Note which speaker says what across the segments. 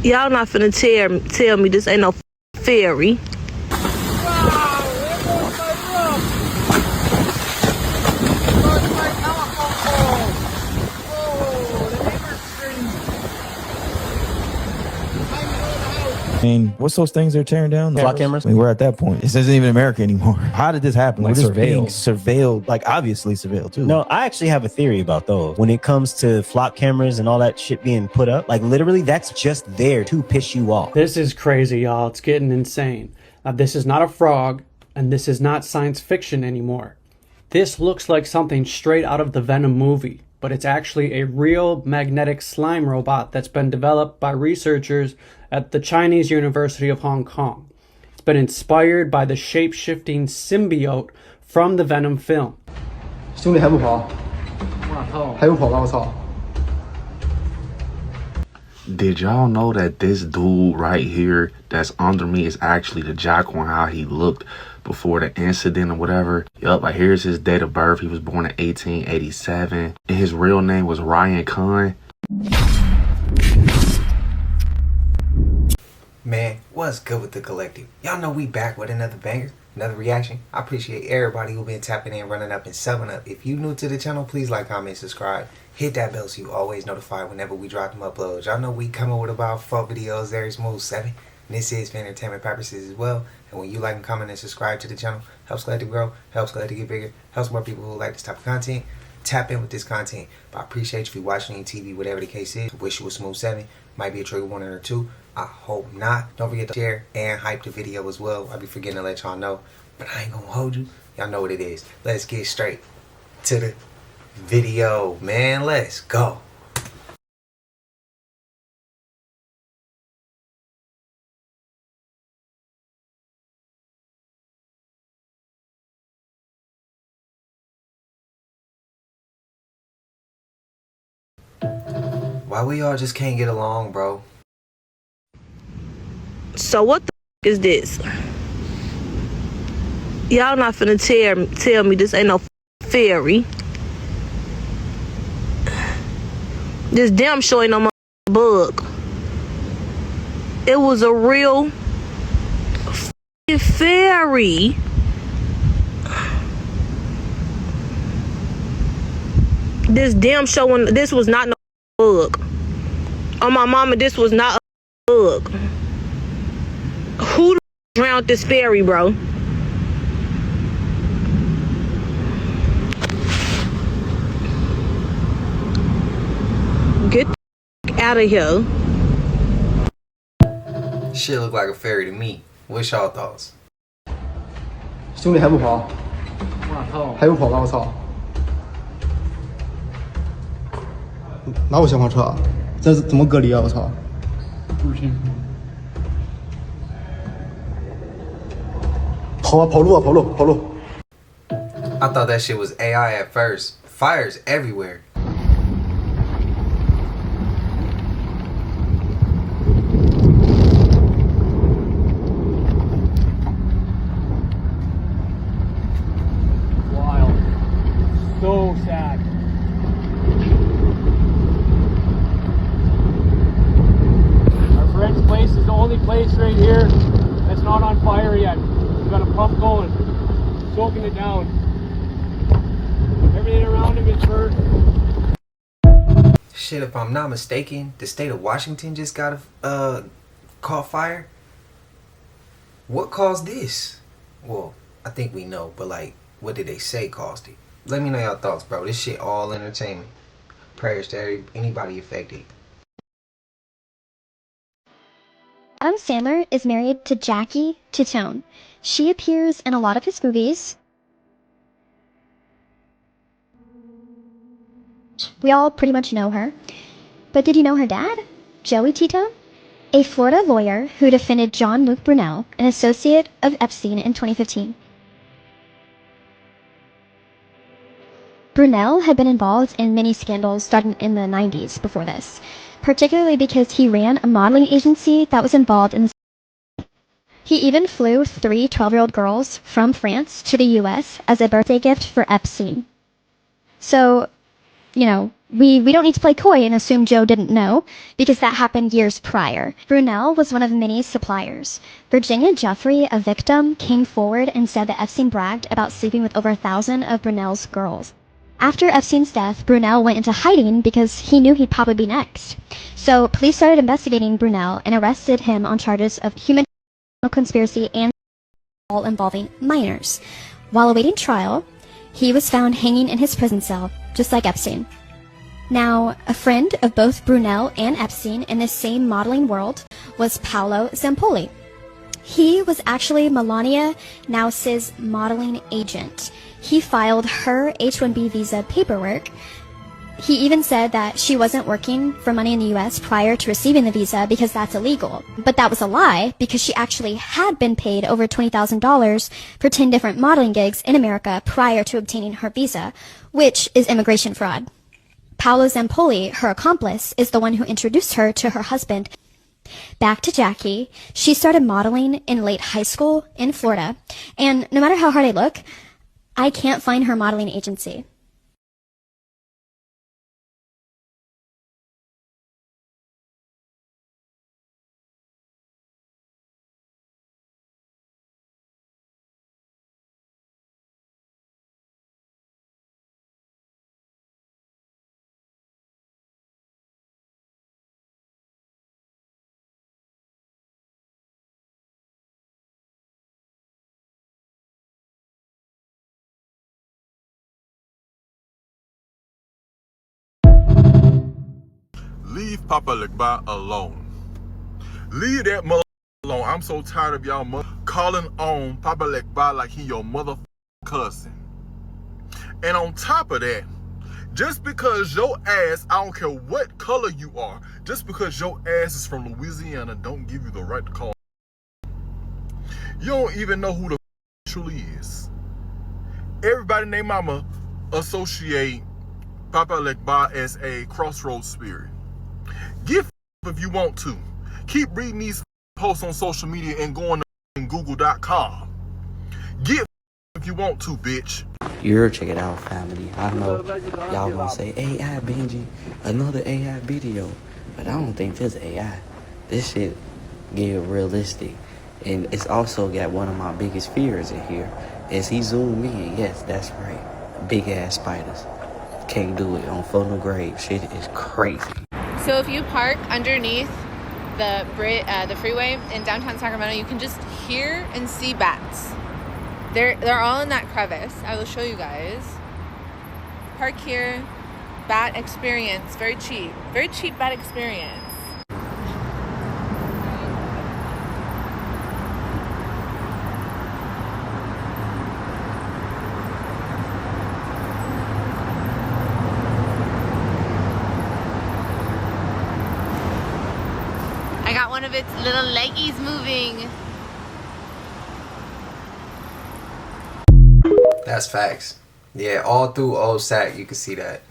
Speaker 1: Y'all not finna tell me this ain't no fairy.
Speaker 2: And what's those things they're tearing down?
Speaker 3: Flock cameras?
Speaker 2: I mean, we're at that point. This isn't even America anymore. How did this happen?
Speaker 3: Like
Speaker 2: we're just being
Speaker 3: surveilled.
Speaker 2: surveilled, like obviously surveilled too.
Speaker 3: No, I actually have a theory about those. When it comes to flock cameras and all that shit being put up, like literally that's just there to piss you off.
Speaker 4: This is crazy, y'all. It's getting insane. Now, this is not a frog, and this is not science fiction anymore. This looks like something straight out of the Venom movie, but it's actually a real magnetic slime robot that's been developed by researchers at the Chinese University of Hong Kong. It's been inspired by the shape-shifting symbiote from the Venom film.
Speaker 5: 兄弟还不跑？还不跑吧！我操！
Speaker 6: Did y'all know that this dude right here that's under me is actually the Jack on how he looked before the incident or whatever? Yup, like here's his date of birth. He was born in 1887. And his real name was Ryan Kahn.
Speaker 7: Man, what's good with the collective? Y'all know we back with another banger, another reaction. I appreciate everybody who been tapping in, running up, and subbing up. If you new to the channel, please like, comment, subscribe. Hit that bell so you always notified whenever we drop them uploads. Y'all know we coming with about 4 videos every smooth 7. And this is for entertainment purposes as well. And when you like and comment and subscribe to the channel, helps Collective grow, helps Collective get bigger, helps more people who like this type of content tap in with this content. But I appreciate you if you're watching on TV, whatever the case is. Wish you a smooth 7. Might be a trigger warning or 2. I hope not. Don't forget to share and hype the video as well. I'll be forgetting to let y'all know. But I ain't gonna hold you. Y'all know what it is. Let's get straight to the video, man. Let's go. Why we all just can't get along, bro?
Speaker 1: So what the is this? Y'all not finna tell me this ain't no fairy. This damn sure ain't no bug. It was a real fairy. This damn show, this was not no bug. On my mama, this was not a bug. Who drowned this fairy, bro? Get the out of here.
Speaker 7: Shit look like a fairy to me. What's y'all thoughts?
Speaker 5: 兄弟还不跑？还不跑吧！我操！哪有消防车啊？这怎么隔离啊！我操！不清楚。跑啊！跑路啊！跑路！跑路！
Speaker 7: I thought that shit was AI at first. Fires everywhere.
Speaker 4: Wild. So sad. Our friend's place is the only place right here that's not on fire yet. We've got a pump going, soaking it down. Everything around him is burnt.
Speaker 7: Shit, if I'm not mistaken, the state of Washington just got caught fire. What caused this? Well, I think we know, but like, what did they say caused it? Let me know your thoughts, bro. This shit all entertainment. Prayers to anybody affected.
Speaker 8: Adam Sandler is married to Jackie Titone. She appears in a lot of his movies. We all pretty much know her. But did you know her dad? Joey Titone? A Florida lawyer who defended John Luke Brunel, an associate of Epstein, in 2015. Brunel had been involved in many scandals starting in the 90s before this, particularly because he ran a modeling agency that was involved in the. He even flew 3 12-year-old girls from France to the US as a birthday gift for Epstein. So, you know, We don't need to play coy and assume Joe didn't know, because that happened years prior. Brunel was one of many suppliers. Virginia Jeffrey, a victim, came forward and said that Epstein bragged about sleeping with over 1,000 of Brunel's girls. After Epstein's death, Brunel went into hiding because he knew he'd probably be next. So police started investigating Brunel and arrested him on charges of human conspiracy and all involving minors. While awaiting trial, he was found hanging in his prison cell, just like Epstein. Now, a friend of both Brunel and Epstein in the same modeling world was Paolo Zampoli. He was actually Melania Knauss's modeling agent. He filed her H-1B visa paperwork. He even said that she wasn't working for money in the US prior to receiving the visa because that's illegal. But that was a lie because she actually had been paid over $20,000 for 10 different modeling gigs in America prior to obtaining her visa, which is immigration fraud. Paolo Zampoli, her accomplice, is the one who introduced her to her husband. Back to Jackie, she started modeling in late high school in Florida, and no matter how hard I look, I can't find her modeling agency.
Speaker 9: Leave Papa Legba alone. Leave that mother alone. I'm so tired of y'all calling on Papa Legba like he your mother cousin. And on top of that, just because your ass, I don't care what color you are, just because your ass is from Louisiana, don't give you the right to call. You don't even know who the truly is. Everybody and their mama associate Papa Legba as a crossroads spirit. Give if you want to. Keep reading these posts on social media and going to google.com. Give if you want to, bitch.
Speaker 10: You're check it out, family. I know y'all gonna say AI Benji, another AI video, but I don't think this AI. This shit get realistic, and it's also got one of my biggest fears in here. As he zoomed in, yes, that's right, big ass spiders. Can't do it on photo grade. Shit is crazy.
Speaker 11: So if you park underneath the freeway in downtown Sacramento, you can just hear and see bats. They're all in that crevice. I will show you guys. Park here, bat experience, very cheap bat experience. I got one of its little leggies moving.
Speaker 7: That's facts. Yeah, all through Old Sac, you can see that.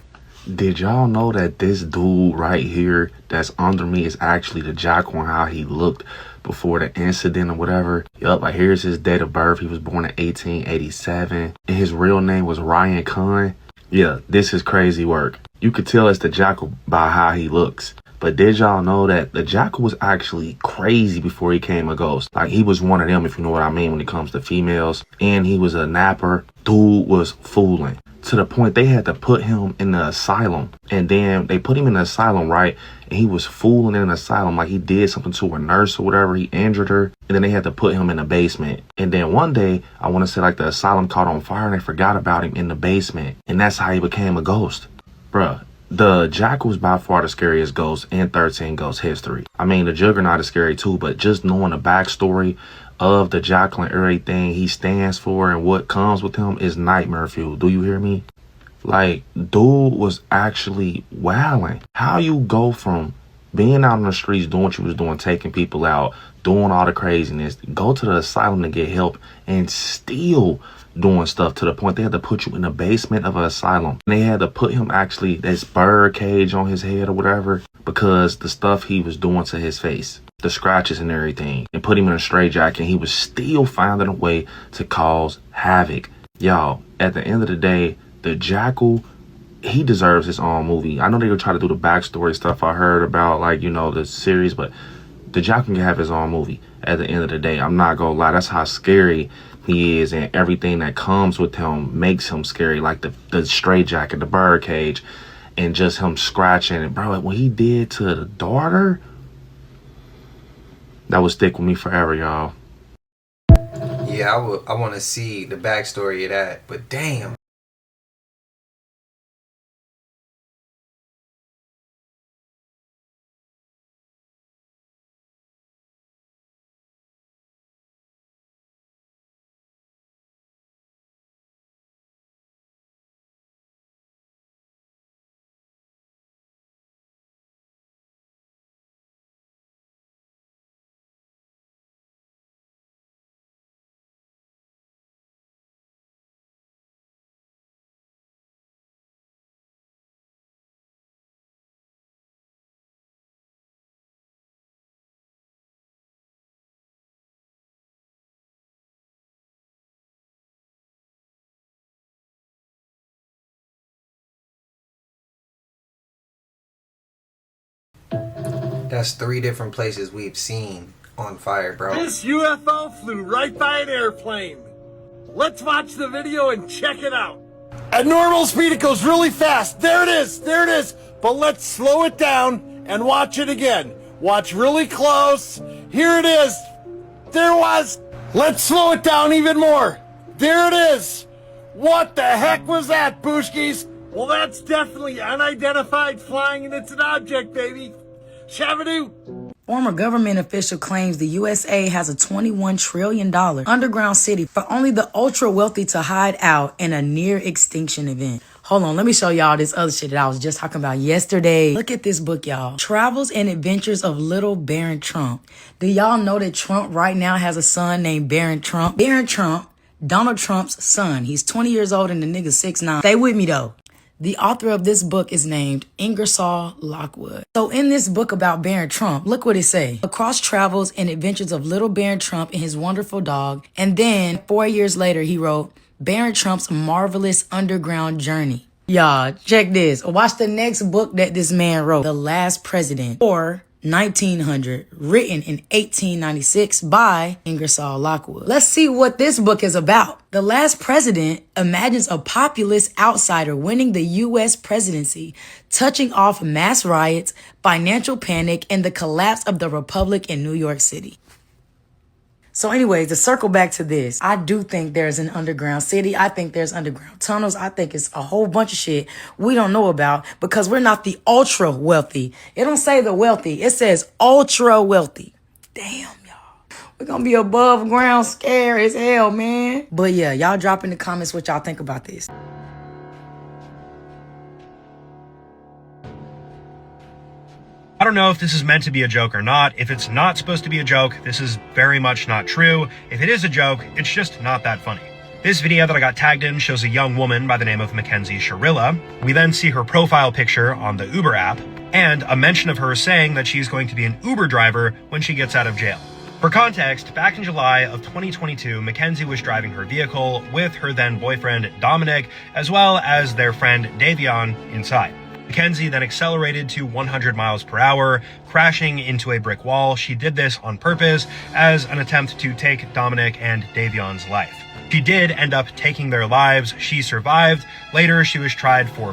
Speaker 6: Did y'all know that this dude right here that's under me is actually the jock on how he looked before the incident or whatever? Yup, like here's his date of birth. He was born in 1887. And his real name was Ryan Kahn. Yeah, this is crazy work. You could tell it's the jackal by how he looks. But did y'all know that the jackal was actually crazy before he came a ghost? Like he was one of them, if you know what I mean, when it comes to females. And he was a napper. Dude was fooling. To the point they had to put him in the asylum. And then they put him in the asylum, right? And he was fooling in the asylum like he did something to a nurse or whatever. He injured her. And then they had to put him in the basement. And then one day, I want to say like the asylum caught on fire and they forgot about him in the basement. And that's how he became a ghost. Bruh. The Jackal was by far the scariest ghost in 13 Ghost history. I mean, the Juggernaut is scary too, but just knowing the backstory of the Jackal and everything he stands for and what comes with him is nightmare fuel. Do you hear me? Like, dude was actually wilding. How you go from being out on the streets, doing what you was doing, taking people out, doing all the craziness, go to the asylum to get help, and still doing stuff to the point they had to put you in the basement of an asylum. And they had to put him actually this bird cage on his head or whatever because the stuff he was doing to his face, the scratches and everything, and put him in a straitjacket, and he was still finding a way to cause havoc. Y'all, at the end of the day, the Jackal he deserves his own movie. I know they're gonna try to do the backstory stuff I heard about, like, you know, the series, but the Jack can have his own movie at the end of the day. I'm not gonna lie, that's how scary he is, and everything that comes with him makes him scary, like the straight jacket, the bird cage, and just him scratching it. Bro, what he did to the daughter, that would stick with me forever, y'all.
Speaker 7: Yeah, I want to see the backstory of that, but damn. That's 3 different places we've seen on fire, bro.
Speaker 12: This UFO flew right by an airplane. Let's watch the video and check it out. At normal speed, it goes really fast. There it is. There it is. But let's slow it down and watch it again. Watch really close. Here it is. There it was. Let's slow it down even more. There it is. What the heck was that, Booshkies? Well, that's definitely unidentified flying, and it's an object, baby. Shabadoo.
Speaker 13: Former government official claims the USA has a $21 trillion underground city for only the ultra wealthy to hide out in a near extinction event. Hold on, let me show y'all this other shit that I was just talking about yesterday. Look at this book, y'all. Travels and Adventures of Little Baron Trump. Do y'all know that Trump right now has a son named Baron Trump? Baron Trump, Donald Trump's son. He's 20 years old and the nigga's 6'9". Stay with me though. The author of this book is named Ingersoll Lockwood. So in this book about Baron Trump, look what it say. Across travels and adventures of little Baron Trump and his wonderful dog. And then 4 years later, he wrote Baron Trump's Marvelous Underground Journey. Y'all, check this. Watch the next book that this man wrote. The Last President, or 1900, written in 1896 by Ingersoll Lockwood. Let's see what this book is about. The Last President imagines a populist outsider winning the U.S. presidency, touching off mass riots, financial panic, and the collapse of the Republic in New York City. So anyways, to circle back to this, I do think there's an underground city. I think there's underground tunnels. I think it's a whole bunch of shit we don't know about because we're not the ultra wealthy. It don't say the wealthy. It says ultra wealthy. Damn, y'all. We're gonna be above ground scared as hell, man. But yeah, y'all drop in the comments what y'all think about this.
Speaker 14: I don't know if this is meant to be a joke or not. If it's not supposed to be a joke, this is very much not true. If it is a joke, it's just not that funny. This video that I got tagged in shows a young woman by the name of Mackenzie Sharilla. We then see her profile picture on the Uber app, and a mention of her saying that she's going to be an Uber driver when she gets out of jail. For context, back in July of 2022, Mackenzie was driving her vehicle with her then boyfriend Dominic, as well as their friend Davion inside. Mackenzie then accelerated to 100 miles per hour, crashing into a brick wall. She did this on purpose as an attempt to take Dominic and Davion's life. She did end up taking their lives. She survived. Later, she was tried for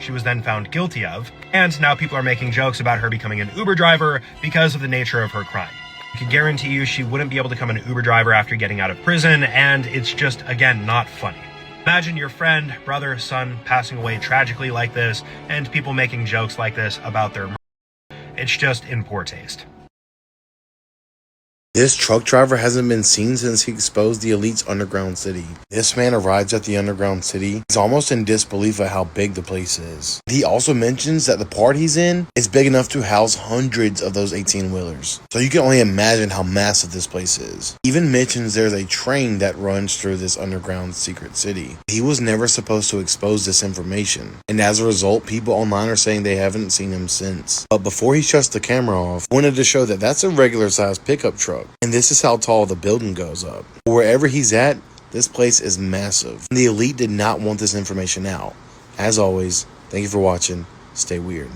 Speaker 14: she was then found guilty of, and now people are making jokes about her becoming an Uber driver because of the nature of her crime. I can guarantee you she wouldn't be able to become an Uber driver after getting out of prison, and it's just, again, not funny. Imagine your friend, brother, son passing away tragically like this, and people making jokes like this about their murder. It's just in poor taste.
Speaker 15: This truck driver hasn't been seen since he exposed the elite's underground city. This man arrives at the underground city. He's almost in disbelief at how big the place is. He also mentions that the part he's in is big enough to house hundreds of those 18-wheelers. So you can only imagine how massive this place is. He even mentions there's a train that runs through this underground secret city. He was never supposed to expose this information, and as a result, people online are saying they haven't seen him since. But before he shuts the camera off, wanted to show that that's a regular-sized pickup truck. And this is how tall the building goes up. Wherever he's at, this place is massive. The elite did not want this information out. As always, thank you for watching. Stay weird.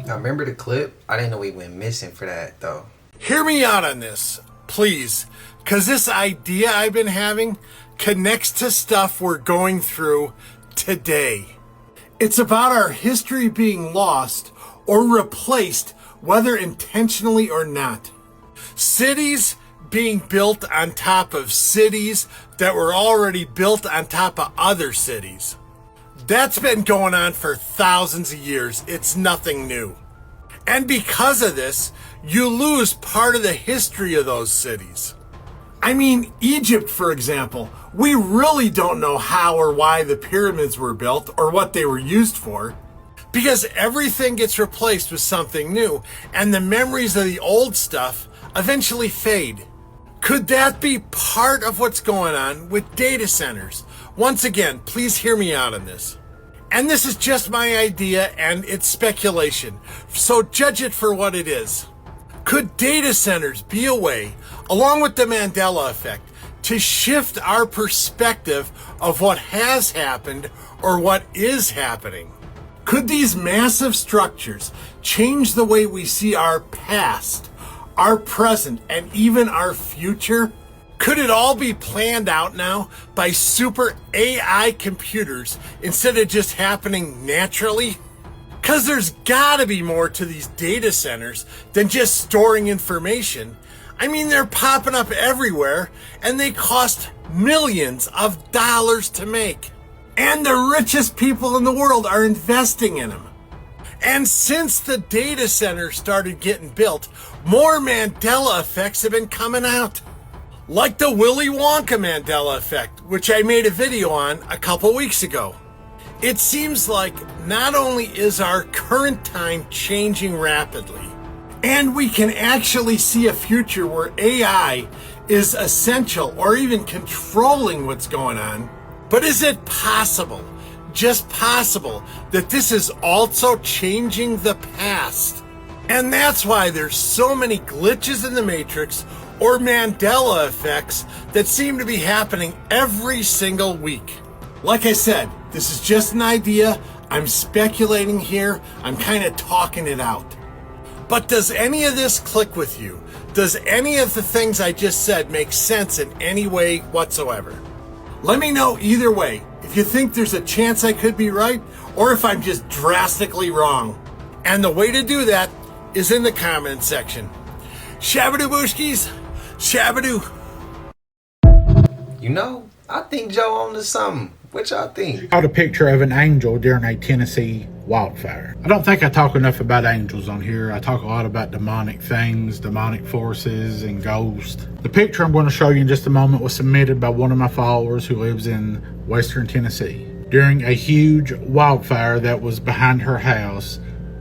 Speaker 7: Now remember the clip? I didn't know we went missing for that though.
Speaker 12: Hear me out on this, please, because this idea I've been having connects to stuff we're going through today. It's about our history being lost or replaced, whether intentionally or not. Cities being built on top of cities that were already built on top of other cities. That's been going on for thousands of years. It's nothing new. And because of this, you lose part of the history of those cities. I mean, Egypt, for example, we really don't know how or why the pyramids were built or what they were used for, because everything gets replaced with something new, and the memories of the old stuff eventually fade. Could that be part of what's going on with data centers? Once again, please hear me out on this. And this is just my idea and it's speculation, so judge it for what it is. Could data centers be a way, along with the Mandela effect, to shift our perspective of what has happened or what is happening? Could these massive structures change the way we see our past, our present, and even our future? Could it all be planned out now by super AI computers instead of just happening naturally? Because there's gotta be more to these data centers than just storing information. I mean, they're popping up everywhere and they cost millions of dollars to make. And the richest people in the world are investing in them. And since the data centers started getting built, more Mandela effects have been coming out. Like the Willy Wonka Mandela effect, which I made a video on a couple weeks ago. It seems like not only is our current time changing rapidly, and we can actually see a future where AI is essential or even controlling what's going on, but is it possible, just possible, that this is also changing the past? And that's why there's so many glitches in the Matrix or Mandela effects that seem to be happening every single week. Like I said, this is just an idea. I'm speculating here. I'm kind of talking it out. But does any of this click with you? Does any of the things I just said make sense in any way whatsoever? Let me know either way if you think there's a chance I could be right or if I'm just drastically wrong. And the way to do that is in the comment section. Shabadoo booshkies, shabadoo.
Speaker 7: You know, I think Joe on to something. What y'all think?
Speaker 16: Caught a picture of an angel during a Tennessee wildfire. I don't think I talk enough about angels on here. I talk a lot about demonic things, demonic forces, and ghosts. The picture I'm going to show you in just a moment was submitted by one of my followers who lives in Western Tennessee. During a huge wildfire that was behind her house,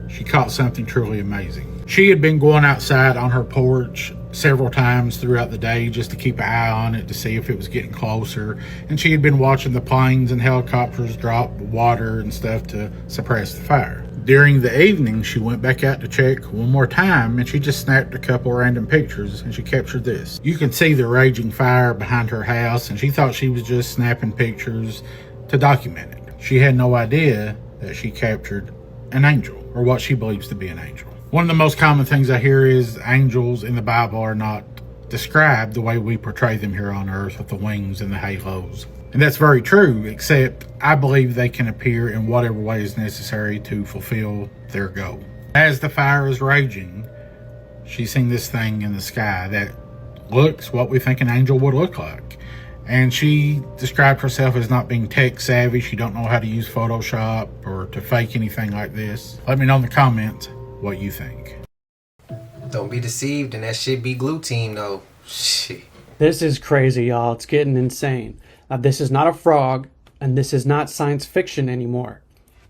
Speaker 16: she caught something truly amazing. She had been going outside on her porch several times throughout the day just to keep an eye on it to see if it was getting closer, and she had been watching the planes and helicopters drop water and stuff to suppress the fire. During the evening, she went back out to check one more time, and she just snapped a couple random pictures, and she captured this. You can see the raging fire behind her house, and she thought she was just snapping pictures to document it. She had no idea that she captured an angel, or what she believes to be an angel. One of the most common things I hear is angels in the Bible are not described the way we portray them here on earth with the wings and the halos. And that's very true, except I believe they can appear in whatever way is necessary to fulfill their goal. As the fire is raging, she's seen this thing in the sky that looks what we think an angel would look like. And she described herself as not being tech savvy. She don't know how to use Photoshop or to fake anything like this. Let me know in the comments what you think.
Speaker 7: Don't be deceived, and that shit be glue team though. Shit.
Speaker 4: This is crazy, y'all. It's getting insane. Now, this is not a frog, and this is not science fiction anymore.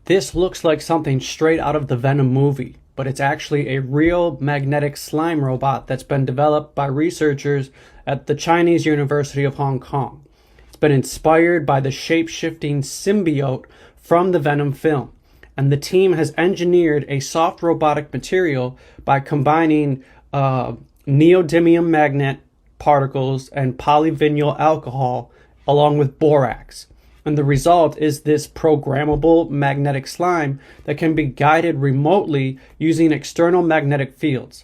Speaker 4: This looks like something straight out of the Venom movie, but it's actually a real magnetic slime robot that's been developed by researchers at the Chinese University of Hong Kong. It's been inspired by the shape-shifting symbiote from the Venom film, and the team has engineered a soft robotic material by combining neodymium magnet particles and polyvinyl alcohol along with borax. And the result is this programmable magnetic slime that can be guided remotely using external magnetic fields.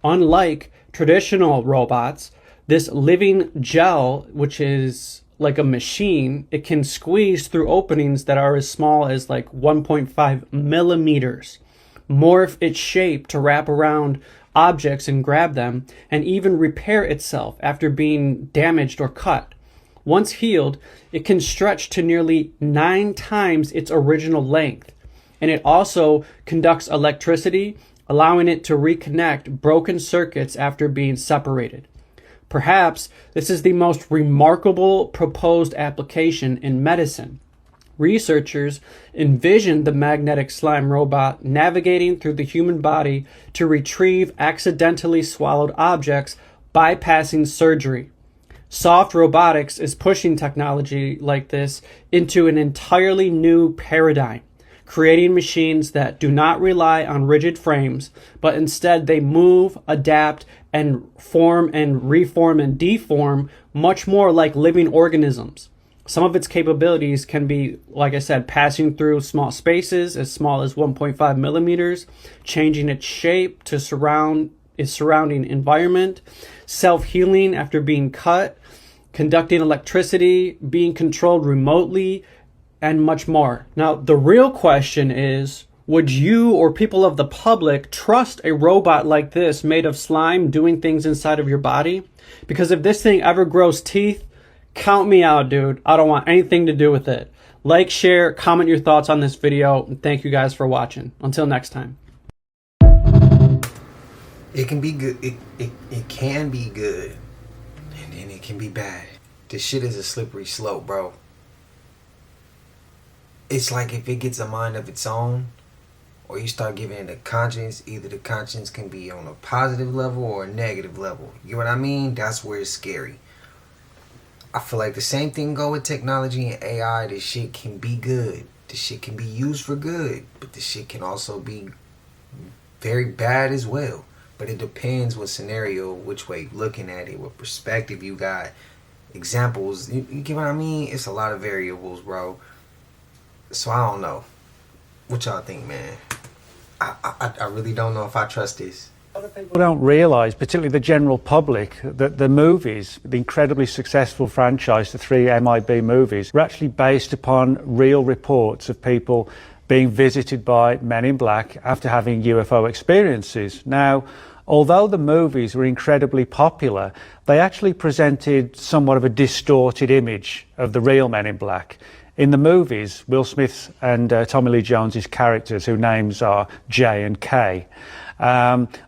Speaker 4: Unlike traditional robots, this living gel, which is like a machine, it can squeeze through openings that are as small as like 1.5 millimeters, morph its shape to wrap around objects and grab them, and even repair itself after being damaged or cut. Once healed, it can stretch to nearly 9 times its original length. And it also conducts electricity, allowing it to reconnect broken circuits after being separated. Perhaps this is the most remarkable proposed application in medicine. Researchers envisioned the magnetic slime robot navigating through the human body to retrieve accidentally swallowed objects, bypassing surgery. Soft robotics is pushing technology like this into an entirely new paradigm, creating machines that do not rely on rigid frames, but instead they move, adapt, and form and reform and deform much more like living organisms. Some of its capabilities can be, like I said, passing through small spaces as small as 1.5 millimeters, changing its shape to surround its surrounding environment, self-healing after being cut, conducting electricity, being controlled remotely, and much more. Now, the real question is, would you or people of the public trust a robot like this made of slime doing things inside of your body? Because if this thing ever grows teeth, count me out, dude. I don't want anything to do with it. Like, share, comment your thoughts on this video, and thank you guys for watching. Until next time.
Speaker 7: It can be good. It can be good, and then it can be bad. This shit is a slippery slope, bro. It's like if it gets a mind of its own, or you start giving it a conscience, either the conscience can be on a positive level or a negative level. You know what I mean? That's where it's scary. I feel like the same thing go with technology and AI. This shit can be good. This shit can be used for good, but this shit can also be very bad as well. But it depends what scenario, which way you're looking at it, what perspective you got, examples. You get what I mean? It's a lot of variables, bro. So I don't know. What y'all think, man? I really don't know if I trust this.
Speaker 17: People don't realise, particularly the general public, that the movies, the incredibly successful franchise, the 3 MIB movies, were actually based upon real reports of people being visited by men in black after having UFO experiences. Now, although the movies were incredibly popular, they actually presented somewhat of a distorted image of the real men in black. In the movies, Will Smith and Tommy Lee Jones's characters, whose names are J and K,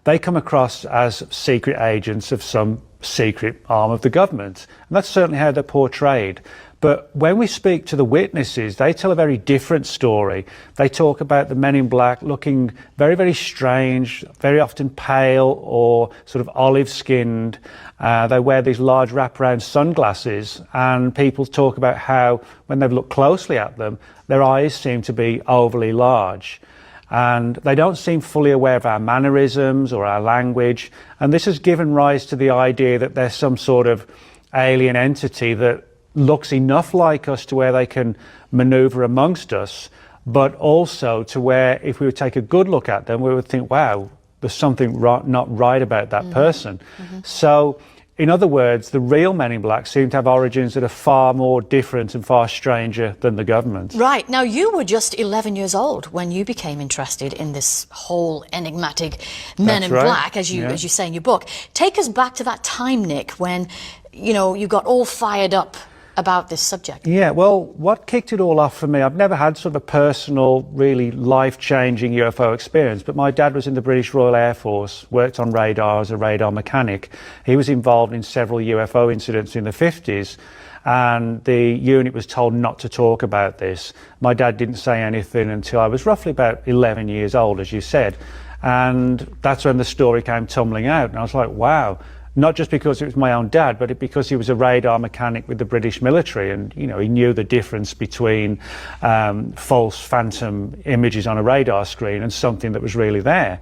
Speaker 17: they come across as secret agents of some secret arm of the government. And that's certainly how they're portrayed. But when we speak to the witnesses, they tell a very different story. They talk about the men in black looking very, very strange, very often pale or sort of olive-skinned. They wear these large wraparound sunglasses, and people talk about how, when they've looked closely at them, their eyes seem to be overly large. And they don't seem fully aware of our mannerisms or our language. And this has given rise to the idea that there's some sort of alien entity that looks enough like us to where they can maneuver amongst us, but also to where if we would take a good look at them, we would think, wow, there's something not right about that person. So, in other words, the real men in black seem to have origins that are far more different and far stranger than the government.
Speaker 18: Right. Now, you were just 11 years old when you became interested in this whole enigmatic men in black, as you say in your book. Take us back to that time, Nick, when, you know, you got all fired up about this subject. Yeah, well, what kicked it all off for me, I've never had sort of a personal, really life-changing UFO experience, but my dad was in the British Royal Air Force, worked on radar as a radar mechanic. He was involved in several UFO incidents in the 50s, and the unit was told not to talk about this. My dad didn't say anything until I was roughly about 11 years old, as you said, and that's when the story came tumbling out, and I was like, wow. Not just because it was my own dad, but because he was a radar mechanic with the British military, and you know, he knew the difference between false phantom images on a radar screen and something that was really there.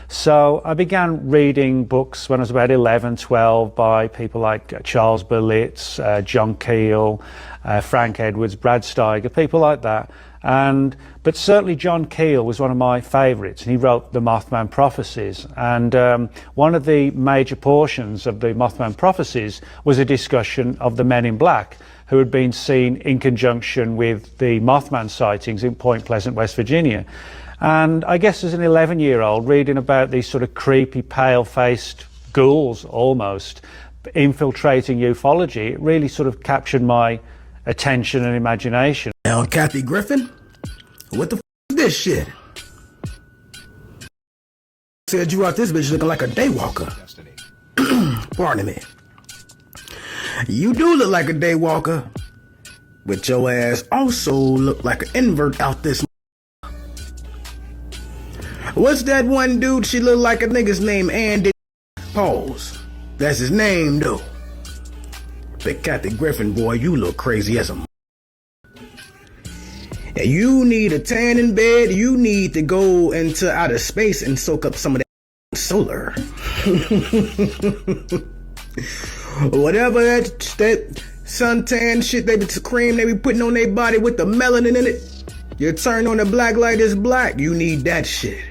Speaker 17: So I began reading books when I was about 11, 12 by people like Charles Berlitz, John Keel, Frank Edwards, Brad Steiger, people like that. But certainly John Keel was one of my favourites, and he wrote the Mothman Prophecies. And one of the major portions of the Mothman Prophecies was a discussion of the Men in Black, who had been seen in conjunction with the Mothman sightings in Point Pleasant, West Virginia. And I guess as an 11-year-old, reading about these sort of creepy, pale-faced ghouls almost infiltrating ufology, it really sort of captured my attention and imagination.
Speaker 19: Now, Kathy Griffin, what the f is this shit? Said you out this bitch looking like a daywalker. Pardon me. You do look like a daywalker, but your ass also look like an invert out this. What's that one dude she look like a nigga's name? Andy. Pause. That's his name though. But Kathy Griffin, boy, you look crazy as a. You need a tan in bed. You need to go into outer space and soak up some of that solar. Whatever that suntan shit they be cream they be putting on their body with the melanin in it. You turn on the black light, it's black. You need that shit.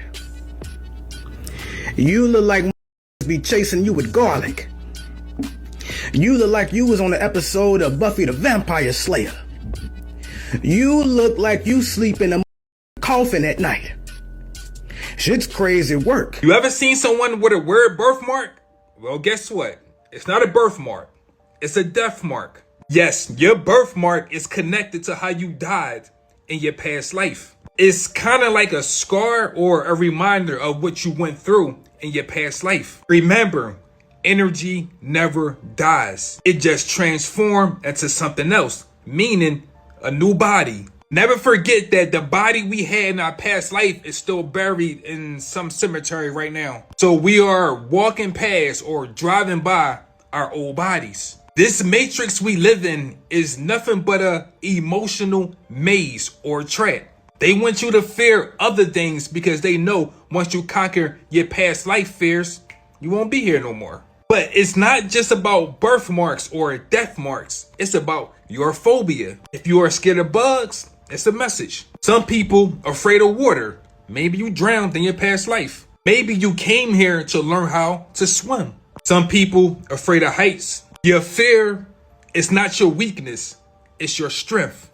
Speaker 19: You look like be chasing you with garlic. You look like you was on the episode of Buffy the Vampire Slayer. You look like you sleep in a coffin at night. Shit's crazy work.
Speaker 20: You ever seen someone with a weird birthmark? Well, guess what? It's not a birthmark. It's a death mark. Yes, your birthmark is connected to how you died in your past life. It's kind of like a scar or a reminder of what you went through in your past life. Remember, energy never dies. It just transforms into something else, meaning a new body. Never forget that the body we had in our past life is still buried in some cemetery right now. So we are walking past or driving by our old bodies. This matrix we live in is nothing but a emotional maze or trap. They want you to fear other things because they know once you conquer your past life fears, you won't be here no more. But it's not just about birthmarks or death marks. It's about your phobia. If you are scared of bugs, it's a message. Some people are afraid of water. Maybe you drowned in your past life. Maybe you came here to learn how to swim. Some people are afraid of heights. Your fear is not your weakness. It's your strength.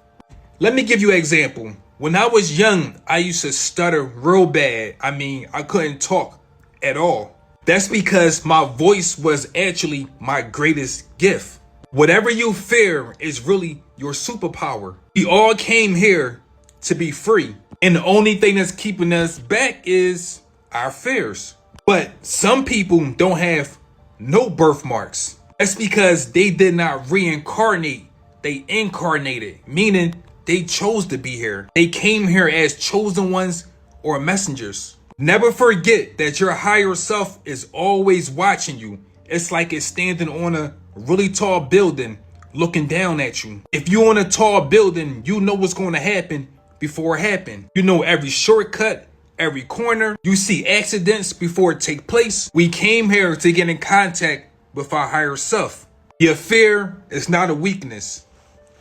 Speaker 20: Let me give you an example. When I was young, I used to stutter real bad. I couldn't talk at all. That's because my voice was actually my greatest gift. Whatever you fear is really your superpower. We all came here to be free. And the only thing that's keeping us back is our fears. But some people don't have no birthmarks. That's because they did not reincarnate. They incarnated, meaning they chose to be here. They came here as chosen ones or messengers. Never forget that your higher self is always watching you. It's like it's standing on a really tall building looking down at you. If you're on a tall building, you know what's going to happen before it happened. You know every shortcut, every corner. You see accidents before it take place. We came here to get in contact with our higher self. Your fear is not a weakness.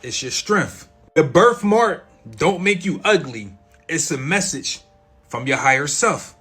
Speaker 20: It's your strength. The birthmark don't make you ugly. It's a message from your higher self.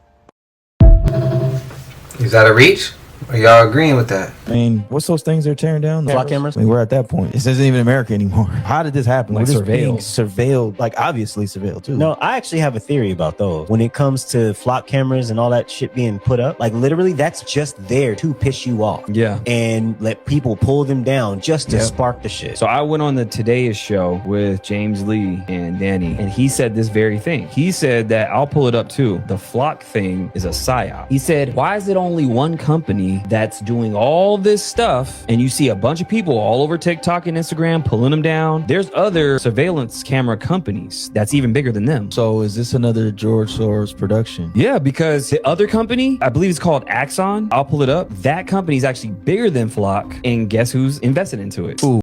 Speaker 7: Is that a reach? Are y'all agreeing with that?
Speaker 2: I mean, what's those things they're tearing down?
Speaker 3: Flock cameras?
Speaker 2: I mean, we're at that point. This isn't even America anymore. How did this happen?
Speaker 3: Like
Speaker 2: We're just being
Speaker 3: surveilled.
Speaker 2: surveilled, like obviously surveilled too.
Speaker 3: No, I actually have a theory about those. When it comes to flock cameras and all that shit being put up, like literally that's just there to piss you off.
Speaker 21: Yeah.
Speaker 3: And let people pull them down just to spark the shit.
Speaker 21: So I went on the Today Show with James Lee and Danny, and he said this very thing. He said that, I'll pull it up too, the flock thing is a psyop. He said, why is it only one company that's doing all this stuff and you see a bunch of people all over TikTok and Instagram pulling them down? There's other surveillance camera companies that's even bigger than them.
Speaker 2: So is this another George Soros production?
Speaker 21: Yeah, because the other company, I believe it's called Axon. I'll pull it up. That company is actually bigger than Flock, and guess who's invested into it?
Speaker 2: Ooh.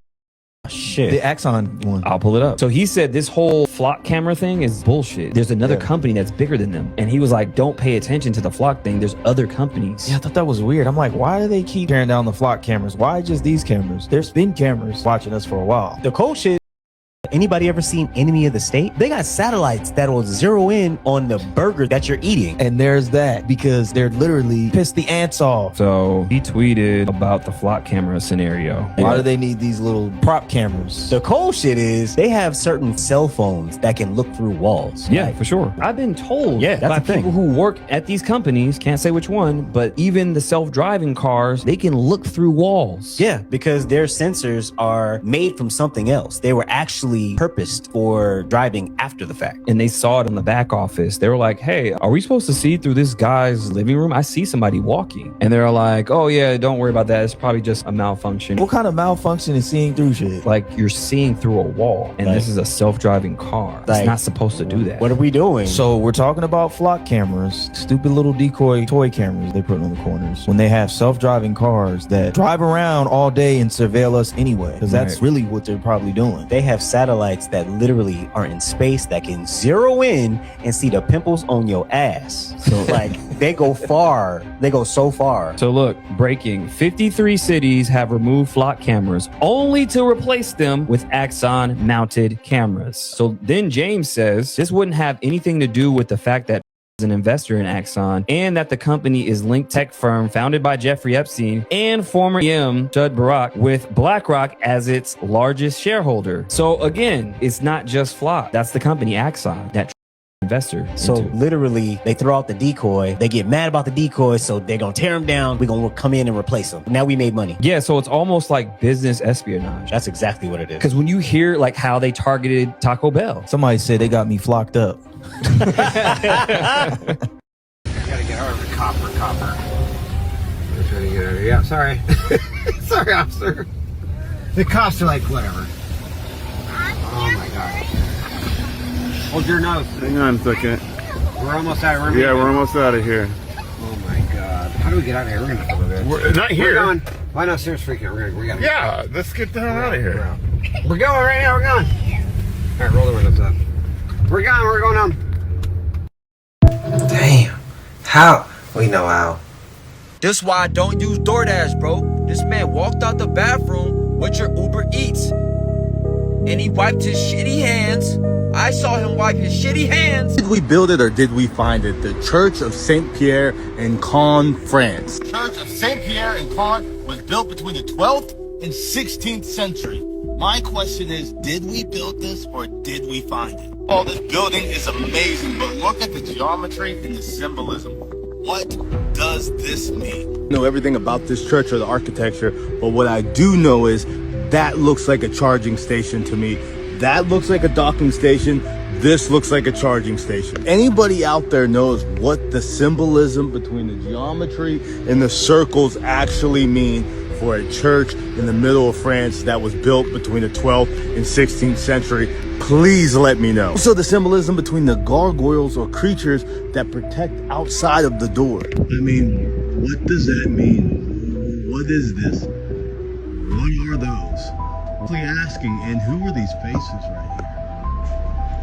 Speaker 3: Shit.
Speaker 2: The Axon one.
Speaker 21: I'll pull it up. So he said this whole flock camera thing is bullshit. There's another company that's bigger than them. And he was like, don't pay attention to the flock thing. There's other companies.
Speaker 2: Yeah, I thought that was weird. I'm like, why do they keep tearing down the flock cameras? Why just these cameras? There's been cameras watching us for a while.
Speaker 3: The cold shit. Anybody ever seen Enemy of the State? They got satellites that will zero in on the burger that you're eating.
Speaker 2: And there's that, because they're literally pissed the ants off.
Speaker 21: So he tweeted about the flock camera scenario.
Speaker 2: Why do they need these little prop cameras?
Speaker 3: The cold shit is they have certain cell phones that can look through walls.
Speaker 21: Yeah,
Speaker 3: right?
Speaker 21: for sure. I've been told
Speaker 3: that's
Speaker 21: by
Speaker 3: the thing.
Speaker 21: people who work at these companies, can't say which one, but even the self-driving cars, they can look through walls.
Speaker 3: Yeah, because their sensors are made from something else. They were actually purposed for driving after the fact.
Speaker 21: And they saw it in the back office. They were like, hey, are we supposed to see through this guy's living room? I see somebody walking. And they're like, oh yeah, don't worry about that. It's probably just a malfunction.
Speaker 2: What kind of malfunction is seeing through shit?
Speaker 21: Like you're seeing through a wall, and this is a self-driving car. It's not supposed to do that.
Speaker 3: What are we doing?
Speaker 2: So we're talking about flock cameras, stupid little decoy toy cameras they put on the corners, when they have self-driving cars that drive around all day and surveil us anyway, because that's really what they're probably doing.
Speaker 3: They have satellites that literally are in space that can zero in and see the pimples on your ass. So like they go far. They go so far.
Speaker 21: So look, breaking. 53 cities have removed flock cameras only to replace them with Axon mounted cameras. So then James says this wouldn't have anything to do with the fact that an investor in Axon, and that the company is linked tech firm founded by Jeffrey Epstein and former EM Judd Barak, with BlackRock as its largest shareholder. So again, it's not just Flock. That's the company Axon that investor.
Speaker 3: So literally they throw out the decoy, they get mad about the decoy, so they're gonna tear them down. We're gonna come in and replace them. Now we made money.
Speaker 21: Yeah, so it's almost like business espionage.
Speaker 3: That's exactly what it is.
Speaker 21: Because when you hear like how they targeted Taco Bell,
Speaker 2: somebody said they got me flocked up.
Speaker 1: Gotta get out of the copper. We're trying to get out of here. Yeah, sorry. Sorry, officer. The cops are like, whatever. Oh my god. Hold your nose.
Speaker 22: Hang on a second.
Speaker 1: We're almost out of here.
Speaker 22: Yeah, we're almost out of here.
Speaker 1: Oh my god. How do we get out of here? We're gonna go there.
Speaker 22: We're not here.
Speaker 1: We're going. Why not serious freaking? We gotta.
Speaker 22: Yeah, let's get the hell out of here.
Speaker 1: We're going right now. We're going. All right, roll the windows up. We're going. We're going on.
Speaker 7: Damn. How? We know how.
Speaker 23: This why I don't use DoorDash, bro. This man walked out the bathroom with your Uber Eats. And he wiped his shitty hands. I saw him wipe his shitty hands.
Speaker 15: Did we build it or did we find it? The Church of Saint Pierre in Caen, France.
Speaker 12: Church of Saint Pierre in Caen was built between the 12th and 16th century. My question is, did we build this or did we find it? Oh, this building is amazing, but look at the geometry and the symbolism. What does this mean?
Speaker 15: I know everything about this church or the architecture, but what I do know is that looks like a charging station to me. That looks like a docking station. This looks like a charging station. Anybody out there knows what the symbolism between the geometry and the circles actually mean for a church in the middle of France that was built between the 12th and 16th century? Please let me know. Also, the symbolism between the gargoyles or creatures that protect outside of the door. I mean, what does that mean? What is this? What are those? Simply asking, and who are these faces right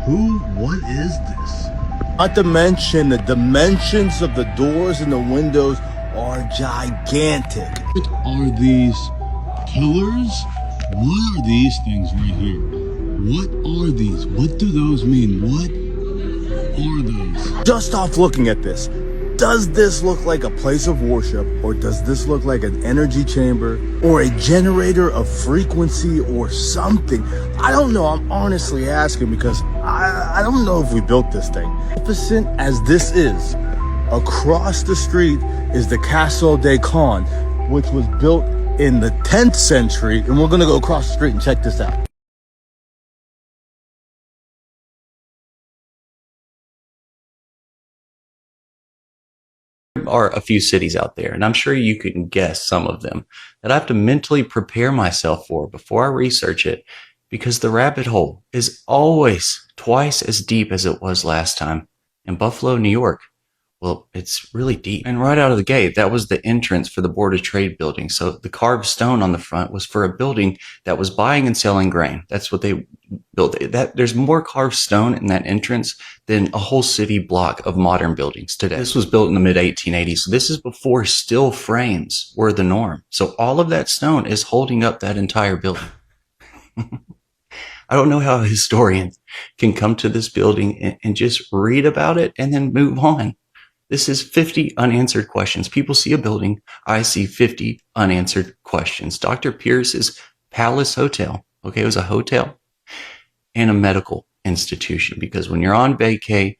Speaker 15: here? What is this? Not to mention the dimensions of the doors and the windows are gigantic. What are these pillars? What are these things right here? What are these? What do those mean? What are those? Just off looking at this, does this look like a place of worship, or does this look like an energy chamber or a generator of frequency or something? I don't know. I'm honestly asking because I don't know if we built this thing. Magnificent as this is, across the street is the Castle de Caen, which was built in the 10th century. And we're going to go across the street and check this out.
Speaker 24: Are a few cities out there, and I'm sure you can guess some of them, that I have to mentally prepare myself for before I research it, because the rabbit hole is always twice as deep as it was last time. In Buffalo, New York, Well, it's really deep. And right out of the gate, that was the entrance for the Board of Trade building. So the carved stone on the front was for a building that was buying and selling grain. That's what they built. There's more carved stone in that entrance than a whole city block of modern buildings today. This was built in the mid 1880s. So this is before steel frames were the norm. So all of that stone is holding up that entire building. I don't know how a historian can come to this building and just read about it and then move on. This is 50 unanswered questions. People see a building. I see 50 unanswered questions. Dr. Pierce's Palace Hotel, okay, it was a hotel and a medical institution, because when you're on vacay,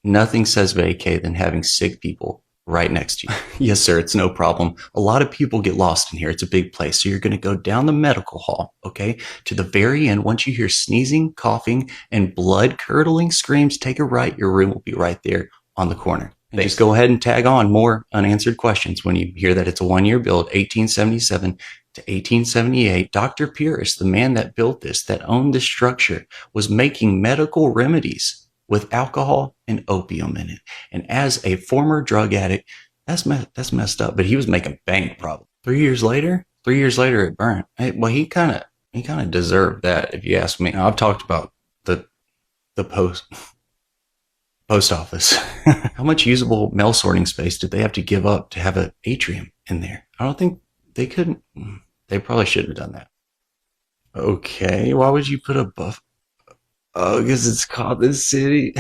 Speaker 24: nothing says vacay than having sick people right next to you. Yes, sir, it's no problem. A lot of people get lost in here. It's a big place. So you're going to go down the medical hall, okay, to the very end. Once you hear sneezing, coughing, and blood-curdling screams, take a right. Your room will be right there on the corner. And just go ahead and tag on more unanswered questions when you hear that it's a one-year build, 1877 to 1878. Dr. Pierce, the man that built this, that owned this structure, was making medical remedies with alcohol and opium in it. And as a former drug addict, that's messed up. But he was making bank probably. 3 years later, it burned. Well, he kind of deserved that, if you ask me. Now, I've talked about the post office. How much usable mail sorting space did they have to give up to have an atrium in there? I don't think they couldn't. They probably shouldn't have done that. Okay, why would you put a buff? Oh, because it's called the city.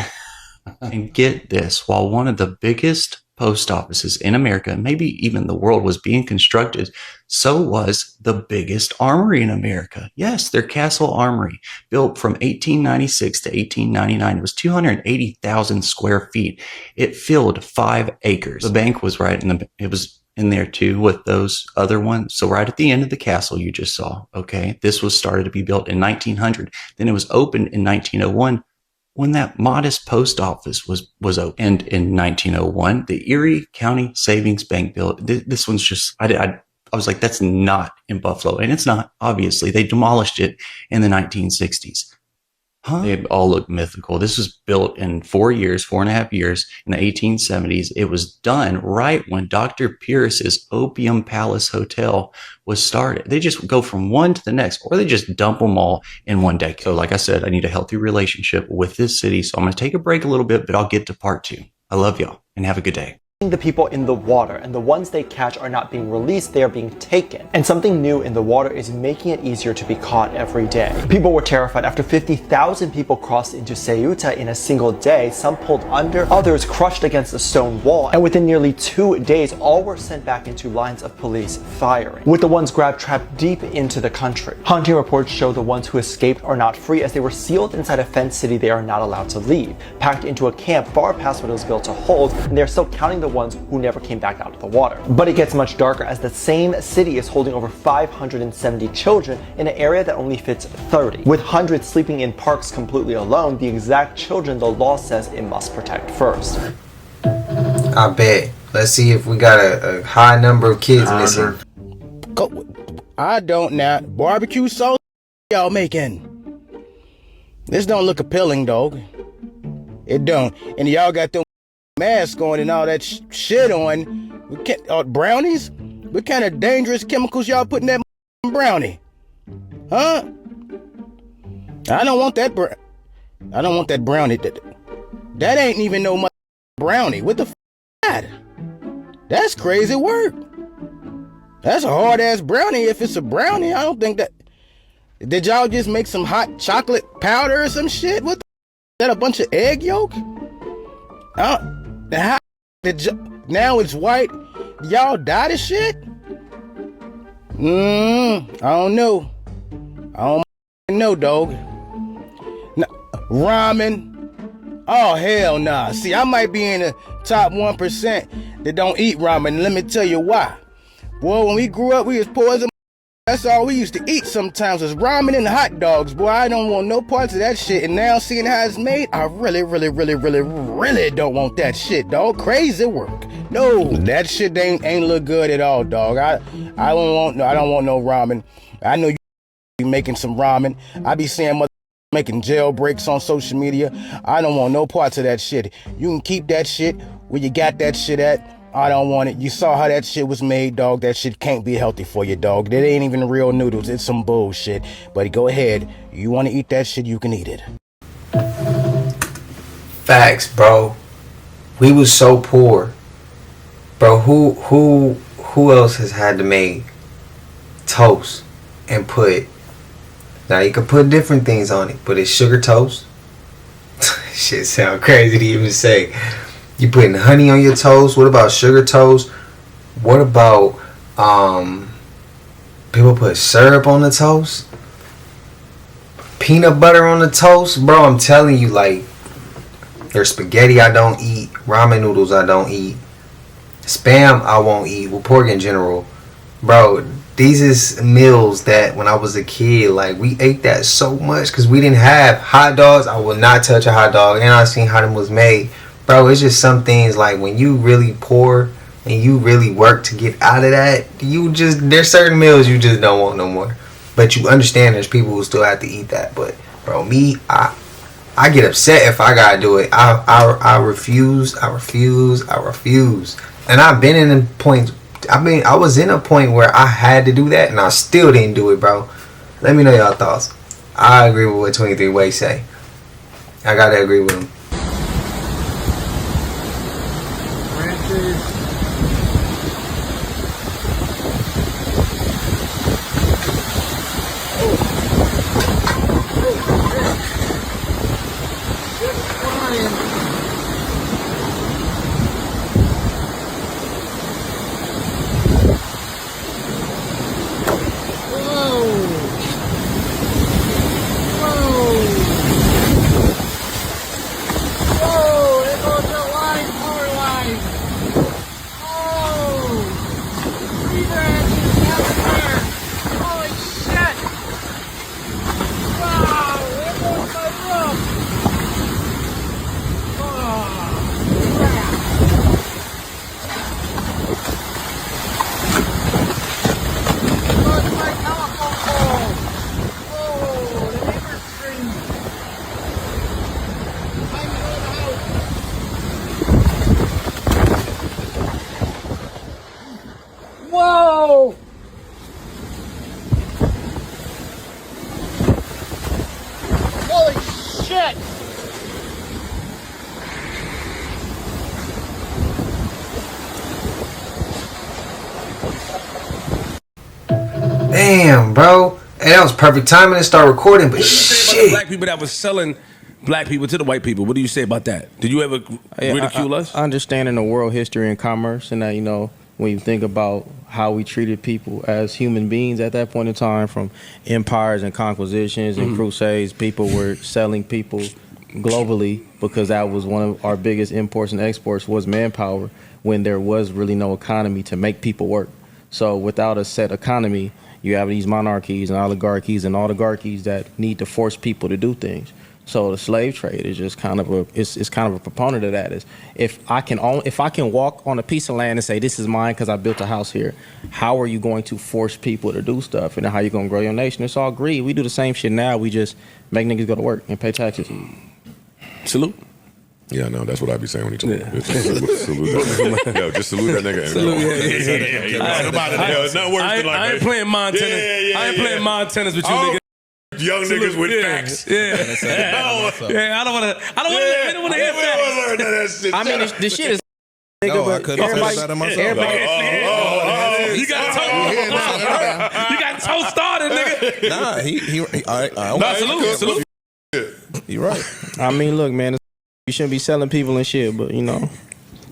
Speaker 24: And get this, while one of the biggest post offices in America, maybe even the world, was being constructed, so was the biggest armory in America. Yes, their Castle Armory, built from 1896 to 1899. It was 280,000 square feet. It filled 5 acres. The bank was right it was in there too with those other ones. So right at the end of the castle you just saw, okay, this was started to be built in 1900. Then it was opened in 1901. When that modest post office was opened. And in 1901, the Erie County Savings Bank built. This one's just, I was like, that's not in Buffalo. And it's not, obviously. They demolished it in the 1960s. They all look mythical. This was built in 4.5 years in the 1870s. It was done right when Dr. Pierce's Opium Palace Hotel was started. They just go from one to the next, or they just dump them all in one decade. So like I said, I need a healthy relationship with this city. So I'm going to take a break a little bit, but I'll get to part 2. I love y'all and have a good day.
Speaker 5: The people in the water, and the ones they catch are not being released, they are being taken. And something new in the water is making it easier to be caught every day. People were terrified after 50,000 people crossed into Ceuta in a single day. Some pulled under, others crushed against a stone wall, and within nearly 2 days, all were sent back into lines of police firing, with the ones grabbed trapped deep into the country. Haunting reports show the ones who escaped are not free, as they were sealed inside a fenced city they are not allowed to leave, packed into a camp far past what it was built to hold, and they are still counting the ones who never came back out of the water. But it gets much darker, as the same city is holding over 570 children in an area that only fits 30. With hundreds sleeping in parks completely alone, the exact children the law says it must protect first.
Speaker 7: I bet. Let's see if we got a high number of kids missing.
Speaker 19: I don't now. Barbecue sauce y'all making? This don't look appealing, dog. It don't. And y'all got them mask on and all that shit on. Brownies? What kind of dangerous chemicals y'all putting in that brownie? Huh? I don't want that I don't want that brownie. That ain't even no brownie. What the that? That's crazy work. That's a hard ass brownie if it's a brownie. I don't think that. Did y'all just make some hot chocolate powder or some shit? What the that a bunch of egg yolk? Now it's white. Y'all dyed the shit? I don't know. I don't know, dog. Ramen. Oh, hell nah. See, I might be in the top 1% that don't eat ramen. Let me tell you why. Boy, when we grew up, we was poor as a. That's all we used to eat sometimes was ramen and hot dogs. Boy, I don't want no parts of that shit. And now seeing how it's made, I really don't want that shit, dog. Crazy work. No, that shit ain't look good at all, dog. I don't want no ramen. I know you making some ramen. I be seeing making jailbreaks on social media. I don't want no parts of that shit. You can keep that shit where you got that shit at. I don't want it. You saw how that shit was made, dog. That shit can't be healthy for you, dog. That ain't even real noodles. It's some bullshit. But go ahead. You want to eat that shit, you can eat it.
Speaker 7: Facts, bro. We was so poor. Bro, who else has had to make toast and put, now you can put different things on it, but it's sugar toast. Shit sound crazy to even say. You putting honey on your toast. What about sugar toast? What about people put syrup on the toast? Peanut butter on the toast? Bro, I'm telling you, like, there's spaghetti I don't eat, ramen noodles I don't eat, spam I won't eat, well, pork in general. Bro, these is meals that when I was a kid, like, we ate that so much because we didn't have hot dogs. I will not touch a hot dog, and I seen how them was made. Bro, it's just some things, like, when you really poor and you really work to get out of that, there's certain meals you just don't want no more. But you understand there's people who still have to eat that. But, bro, me, I get upset if I gotta do it. I refuse. And I've been in a point, I was in a point where I had to do that and I still didn't do it, bro. Let me know y'all thoughts. I agree with what 23 Way say. I gotta agree with him.
Speaker 12: Whoa! Holy shit!
Speaker 7: Damn, bro. Hey, that was perfect timing to start recording, but
Speaker 8: What do you say about the black people that was selling black people to the white people? What do you say about that? Did you ever ridicule us?
Speaker 9: Understanding the world history and commerce, and that, you know, when you think about how we treated people as human beings at that point in time, from empires and conquisitions and crusades, people were selling people globally because that was one of our biggest imports and exports was manpower, when there was really no economy to make people work. So without a set economy, you have these monarchies and oligarchies that need to force people to do things. So the slave trade is just kind of a proponent of that. Is if I can walk on a piece of land and say this is mine because I built a house here, how are you going to force people to do stuff, and how you going to grow your nation? It's all greed. We do the same shit now. We just make niggas go to work and pay taxes.
Speaker 8: Salute.
Speaker 10: Yeah, no, that's what I be saying when he told me. Salute that nigga. Yo, just salute that nigga.
Speaker 8: I ain't playing mind tennis. I ain't playing mind tennis with you niggas.
Speaker 10: Young niggas with facts.
Speaker 8: Yeah. I don't want to hear that.
Speaker 9: I mean, this shit is. Nigga, but
Speaker 8: you got toe started, nigga.
Speaker 11: Nah, he all right.
Speaker 8: Nah, salute.
Speaker 11: You right.
Speaker 9: I mean, look, man, you shouldn't be selling people and shit, but you know,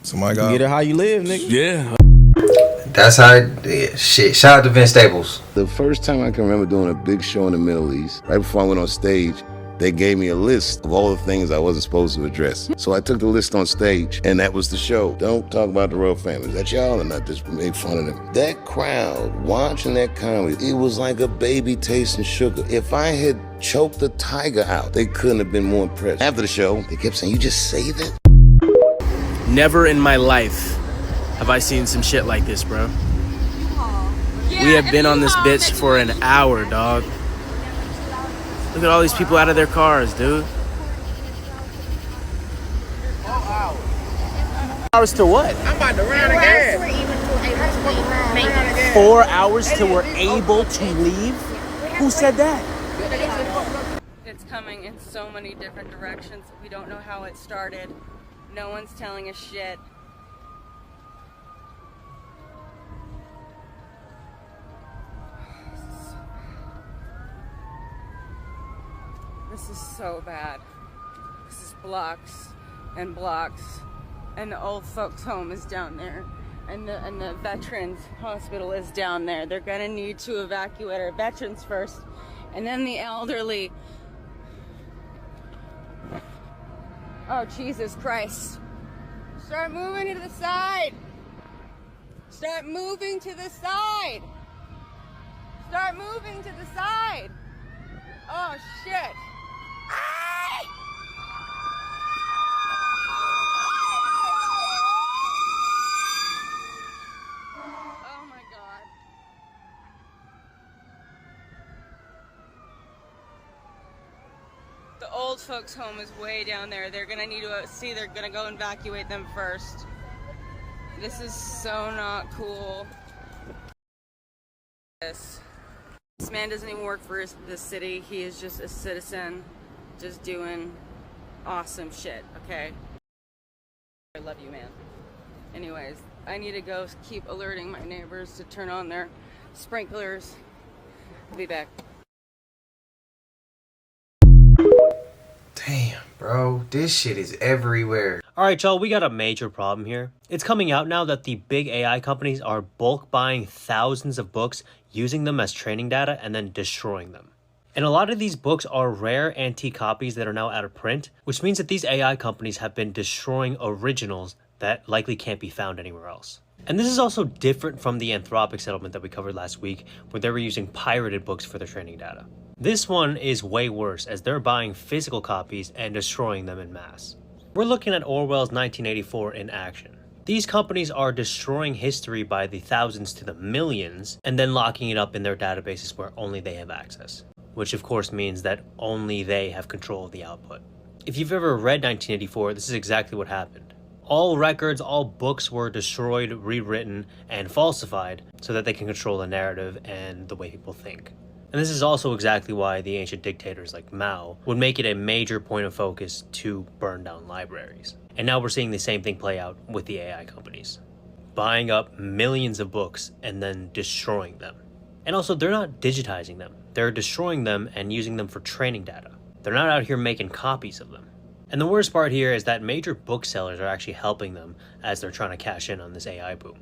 Speaker 11: somebody
Speaker 9: get it how you live, nigga.
Speaker 8: Yeah.
Speaker 7: That's how shit. Shout out to Vince Staples.
Speaker 25: The first time I can remember doing a big show in the Middle East, right before I went on stage, they gave me a list of all the things I wasn't supposed to address. So I took the list on stage, and that was the show. Don't talk about the royal family. Is that y'all or not? Just make fun of them. That crowd watching that comedy, it was like a baby tasting sugar. If I had choked a tiger out, they couldn't have been more impressed. After the show, they kept saying, "You just say that?"
Speaker 26: Never in my life have I seen some shit like this, bro. We have been on this bitch for an hour, dog. Look at all these people out of their cars, dude. Hours to what?
Speaker 4: I'm about to run again.
Speaker 26: 4 hours till we're able to leave? Who said that?
Speaker 6: It's coming in so many different directions. We don't know how it started. No one's telling us shit. This is so bad. This is blocks and blocks. And the old folks home is down there. And the veterans hospital is down there. They're gonna need to evacuate our veterans first. And then the elderly. Oh, Jesus Christ. Start moving to the side. Start moving to the side. Start moving to the side. Oh, shit. Oh my God. The old folks home is way down there. They're gonna need to see, they're gonna go evacuate them first. This is so not cool. This man doesn't even work for this city. He is just a citizen, just doing awesome shit, okay? I love you, man. Anyways, I need to go keep alerting my neighbors to turn on their sprinklers. I'll be back.
Speaker 7: Damn, bro, this shit is everywhere.
Speaker 13: Alright y'all, we got a major problem here. It's coming out now that the big AI companies are bulk buying thousands of books, using them as training data, and then destroying them. And a lot of these books are rare antique copies that are now out of print, which means that these AI companies have been destroying originals that likely can't be found anywhere else. And this is also different from the Anthropic settlement that we covered last week, where they were using pirated books for their training data. This one is way worse, as they're buying physical copies and destroying them in mass. We're looking at Orwell's 1984 in action. These companies are destroying history by the thousands to the millions, and then locking it up in their databases where only they have access. Which of course means that only they have control of the output. If you've ever read 1984, this is exactly what happened. All records, all books were destroyed, rewritten, and falsified so that they can control the narrative and the way people think. And this is also exactly why the ancient dictators like Mao would make it a major point of focus to burn down libraries. And now we're seeing the same thing play out with the AI companies. Buying up millions of books and then destroying them. And also, they're not digitizing them. They're destroying them and using them for training data. They're not out here making copies of them. And the worst part here is that major booksellers are actually helping them as they're trying to cash in on this AI boom.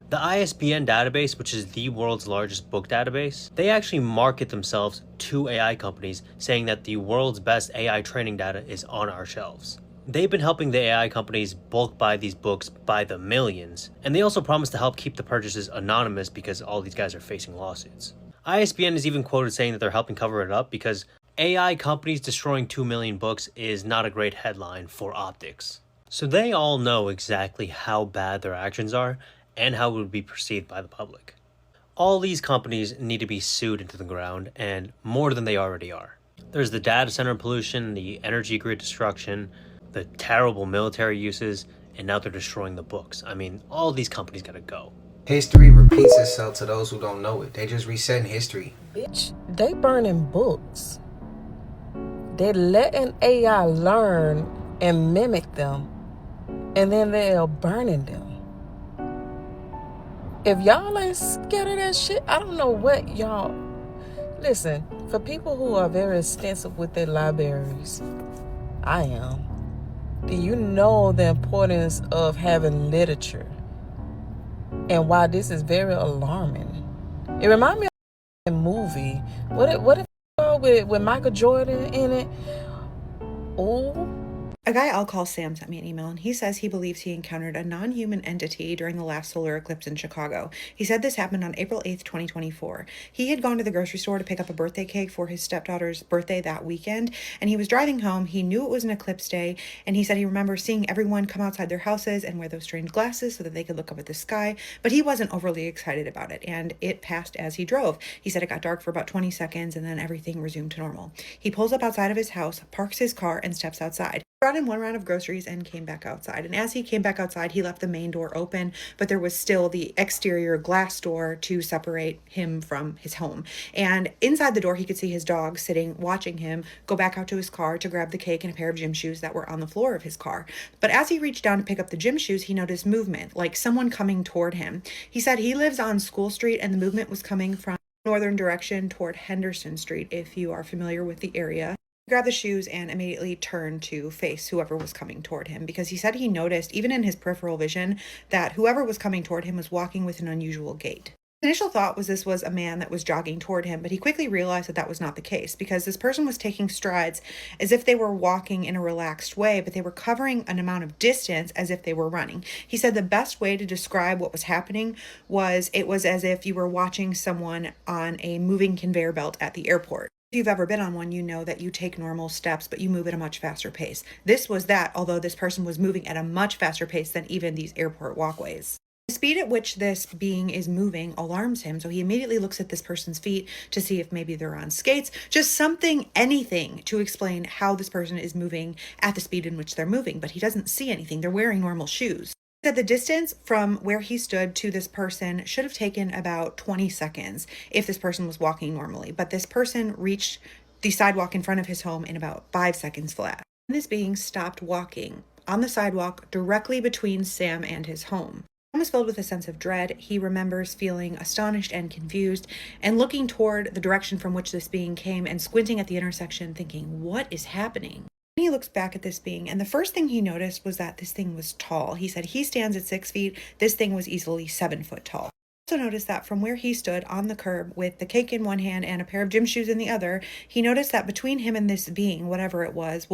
Speaker 13: The ISBN database, which is the world's largest book database, they actually market themselves to AI companies, saying that the world's best AI training data is on our shelves. They've been helping the AI companies bulk buy these books by the millions, and they also promise to help keep the purchases anonymous because all these guys are facing lawsuits. ISBN is even quoted saying that they're helping cover it up because AI companies destroying 2 million books is not a great headline for optics. So they all know exactly how bad their actions are and how it would be perceived by the public. All these companies need to be sued into the ground, and more than they already are. There's the data center pollution, the energy grid destruction, the terrible military uses, and now they're destroying the books. I mean, all these companies gotta go.
Speaker 7: History repeats itself to those who don't know it. They just resetting history.
Speaker 14: Bitch, they burning books. They're letting AI learn and mimic them, and then they're burning them. If y'all ain't scared of that shit, I don't know what y'all... Listen, for people who are very extensive with their libraries, I am. Do you know the importance of having literature? And why this is very alarming. It reminds me of a movie. What if with Michael Jordan in it? Oh,
Speaker 3: A guy I'll call Sam sent me an email, and he says he believes he encountered a non-human entity during the last solar eclipse in Chicago. He said this happened on April 8th, 2024. He had gone to the grocery store to pick up a birthday cake for his stepdaughter's birthday that weekend, and he was driving home. He knew it was an eclipse day, and he said he remembers seeing everyone come outside their houses and wear those strange glasses so that they could look up at the sky, but he wasn't overly excited about it, and it passed as he drove. He said it got dark for about 20 seconds, and then everything resumed to normal. He pulls up outside of his house, parks his car, and steps outside. Brought in one round of groceries and came back outside. And as he came back outside, he left the main door open, but there was still the exterior glass door to separate him from his home. And inside the door, he could see his dog sitting, watching him go back out to his car to grab the cake and a pair of gym shoes that were on the floor of his car. But as he reached down to pick up the gym shoes, he noticed movement, like someone coming toward him. He said he lives on School Street, and the movement was coming from northern direction toward Henderson Street, if you are familiar with the area. Grabbed the shoes and immediately turned to face whoever was coming toward him, because he said he noticed, even in his peripheral vision, that whoever was coming toward him was walking with an unusual gait. His initial thought was this was a man that was jogging toward him, but he quickly realized that that was not the case, because this person was taking strides as if they were walking in a relaxed way, but they were covering an amount of distance as if they were running. He said the best way to describe what was happening was it was as if you were watching someone on a moving conveyor belt at the airport. If you've ever been on one, you know that you take normal steps, but you move at a much faster pace. This was that, although this person was moving at a much faster pace than even these airport walkways. The speed at which this being is moving alarms him, so he immediately looks at this person's feet to see if maybe they're on skates, just something, anything to explain how this person is moving at the speed in which they're moving, but he doesn't see anything. They're wearing normal shoes. That the distance from where he stood to this person should have taken about 20 seconds if this person was walking normally, but this person reached the sidewalk in front of his home in about 5 seconds flat. This being stopped walking on the sidewalk directly between Sam and his home. Sam was filled with a sense of dread. He remembers feeling astonished and confused and looking toward the direction from which this being came and squinting at the intersection thinking, what is happening? He looks back at this being, and the first thing he noticed was that this thing was tall. He said he stands at 6 feet. This thing was easily 7 foot tall. He also noticed that from where he stood on the curb with the cake in one hand and a pair of gym shoes in the other, he noticed that between him and this being, whatever it was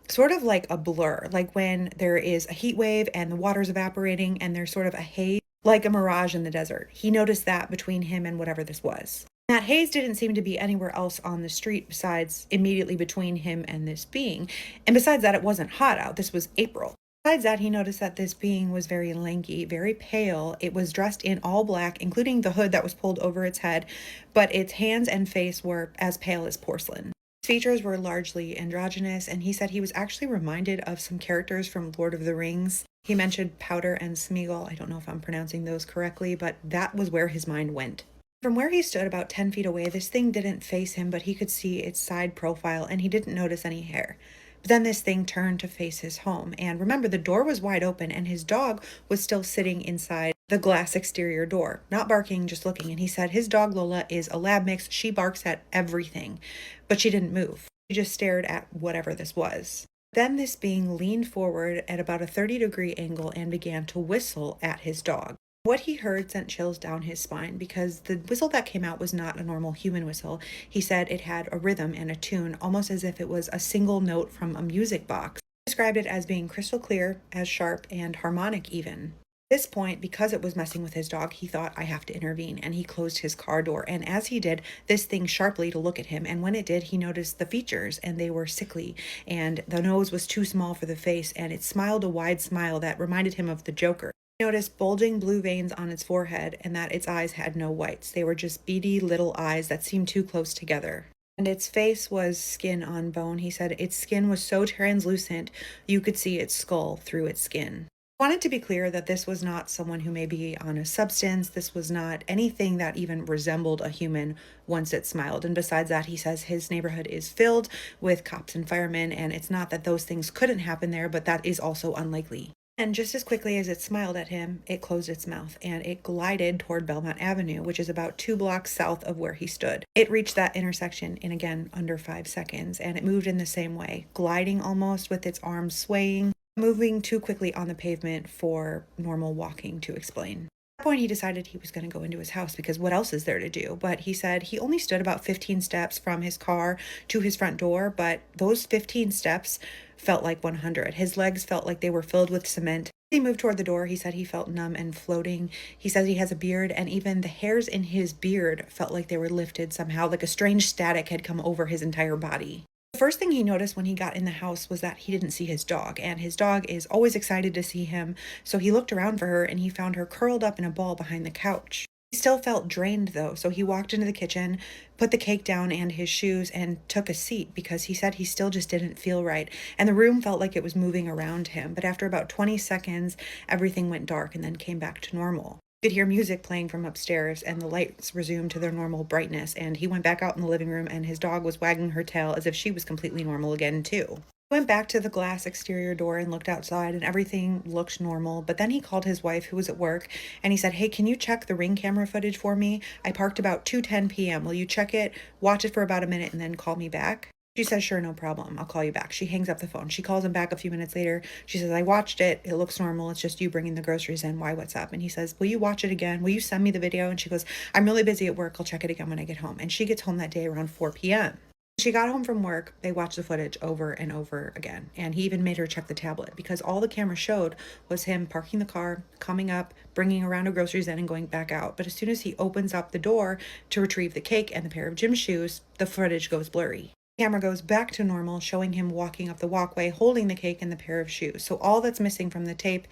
Speaker 3: sort of like a blur, like when there is a heat wave and the water's evaporating and there's sort of a haze, like a mirage in the desert. He noticed that between him and whatever this was. That haze didn't seem to be anywhere else on the street besides immediately between him and this being. And besides that, it wasn't hot out. This was April. Besides that, he noticed that this being was very lanky, very pale. It was dressed in all black, including the hood that was pulled over its head, but its hands and face were as pale as porcelain. His features were largely androgynous, and he said he was actually reminded of some characters from Lord of the Rings. He mentioned Powder and Smeagol. I don't know if I'm pronouncing those correctly, but that was where his mind went. From where he stood about 10 feet away, this thing didn't face him, but he could see its side profile, and he didn't notice any hair. But then this thing turned to face his home, and remember, the door was wide open, and his dog was still sitting inside the glass exterior door, not barking, just looking. And he said his dog Lola is a lab mix. She barks at everything, but she didn't move. She just stared at whatever this was. Then this being leaned forward at about a 30-degree angle and began to whistle at his dog. What he heard sent chills down his spine because the whistle that came out was not a normal human whistle. He said it had a rhythm and a tune, almost as if it was a single note from a music box. He described it as being crystal clear, as sharp, and harmonic even. At this point, because it was messing with his dog, he thought, I have to intervene, and he closed his car door. And as he did, this thing sharply to look at him, and when it did, he noticed the features, and they were sickly, and the nose was too small for the face, and it smiled a wide smile that reminded him of the Joker. He noticed bulging blue veins on its forehead and that its eyes had no whites. They were just beady little eyes that seemed too close together. And its face was skin on bone. He said its skin was so translucent you could see its skull through its skin. I wanted to be clear that this was not someone who may be on a substance. This was not anything that even resembled a human once it smiled. And besides that, he says his neighborhood is filled with cops and firemen, and it's not that those things couldn't happen there, but that is also unlikely. And just as quickly as it smiled at him, it closed its mouth and it glided toward Belmont Avenue, which is about 2 blocks south of where he stood. It reached that intersection in, again, under 5 seconds, and it moved in the same way, gliding almost with its arms swaying, moving too quickly on the pavement for normal walking to explain. At that point, he decided he was going to go into his house because what else is there to do? But he said he only stood about 15 steps from his car to his front door, but those 15 steps felt like 100. His legs felt like they were filled with cement. He moved toward the door. He said he felt numb and floating. He says he has a beard, and even the hairs in his beard felt like they were lifted somehow, like a strange static had come over his entire body. The first thing he noticed when he got in the house was that he didn't see his dog, and his dog is always excited to see him, so he looked around for her and he found her curled up in a ball behind the couch. He still felt drained though, so he walked into the kitchen, put the cake down and his shoes, and took a seat because he said he still just didn't feel right, and the room felt like it was moving around him. But after about 20 seconds, everything went dark and then came back to normal. He could hear music playing from upstairs and the lights resumed to their normal brightness, and he went back out in the living room and his dog was wagging her tail as if she was completely normal again too. He went back to the glass exterior door and looked outside and everything looked normal, but then he called his wife who was at work and he said, "Hey, can you check the Ring camera footage for me? I parked about 2:10 p.m. Will you check it, watch it for about a minute and then call me back?" She says, "Sure, no problem. I'll call you back." She hangs up the phone. She calls him back a few minutes later. She says, "I watched it. It looks normal. It's just you bringing the groceries in. Why, what's up?" And he says, "Will you watch it again? Will you send me the video?" And she goes, "I'm really busy at work. I'll check it again when I get home." And she gets home that day around 4 p.m. She got home from work. They watched the footage over and over again. And he even made her check the tablet because all the camera showed was him parking the car, coming up, bringing a round of groceries in and going back out. But as soon as he opens up the door to retrieve the cake and the pair of gym shoes, the footage goes blurry. The camera goes back to normal, showing him walking up the walkway, holding the cake and the pair of shoes. So all that's missing from the tape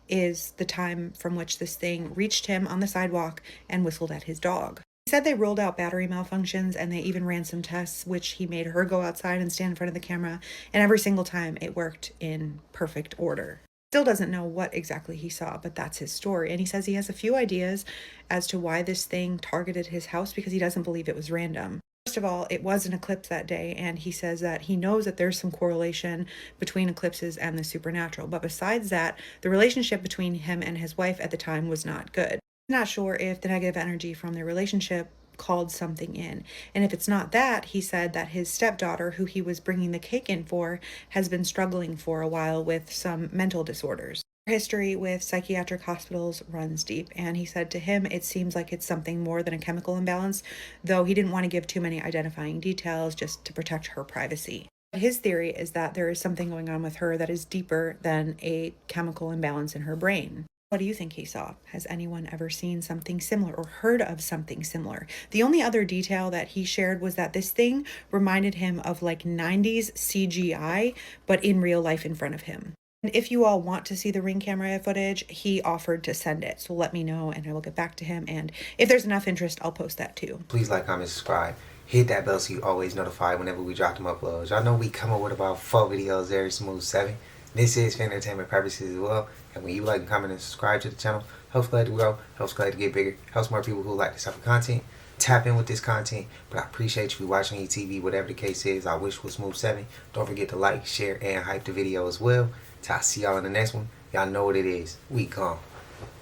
Speaker 3: is the time from which this thing reached him on the sidewalk and whistled at his dog. He said they ruled out battery malfunctions and they even ran some tests, which he made her go outside and stand in front of the camera, and every single time it worked in perfect order. Still doesn't know what exactly he saw, but that's his story. And he says he has a few ideas as to why this thing targeted his house because he doesn't believe it was random. First of all, it was an eclipse that day, and he says that he knows that there's some correlation between eclipses and the supernatural. But besides that, the relationship between him and his wife at the time was not good. He's not sure if the negative energy from their relationship called something in. And if it's not that, he said that his stepdaughter, who he was bringing the cake in for, has been struggling for a while with some mental disorders. Her history with psychiatric hospitals runs deep, and he said to him it seems like it's something more than a chemical imbalance, though he didn't want to give too many identifying details just to protect her privacy. His theory is that there is something going on with her that is deeper than a chemical imbalance in her brain. What do you think he saw? Has anyone ever seen something similar or heard of something similar? The only other detail that he shared was that this thing reminded him of like 90s CGI, but in real life in front of him. And if you all want to see the Ring camera footage, he offered to send it. So let me know and I will get back to him. And if there's enough interest, I'll post that too.
Speaker 7: Please like, comment, subscribe. Hit that bell so you always notified whenever we drop them uploads. Y'all know we come up with about 4 videos every smooth 7. This is for entertainment purposes as well. And when you like, comment, and subscribe to the channel, helps Glad to grow, helps Glad to get bigger, helps more people who like this type of content tap in with this content. But I appreciate you watching TV, whatever the case is. I wish was smooth 7. Don't forget to like, share, and hype the video as well. Till I see y'all in the next one. Y'all know what it is. We gone.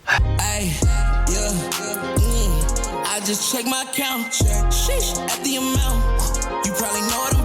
Speaker 4: Ay, yeah, I just check my account. Sheesh, at the amount. You probably know what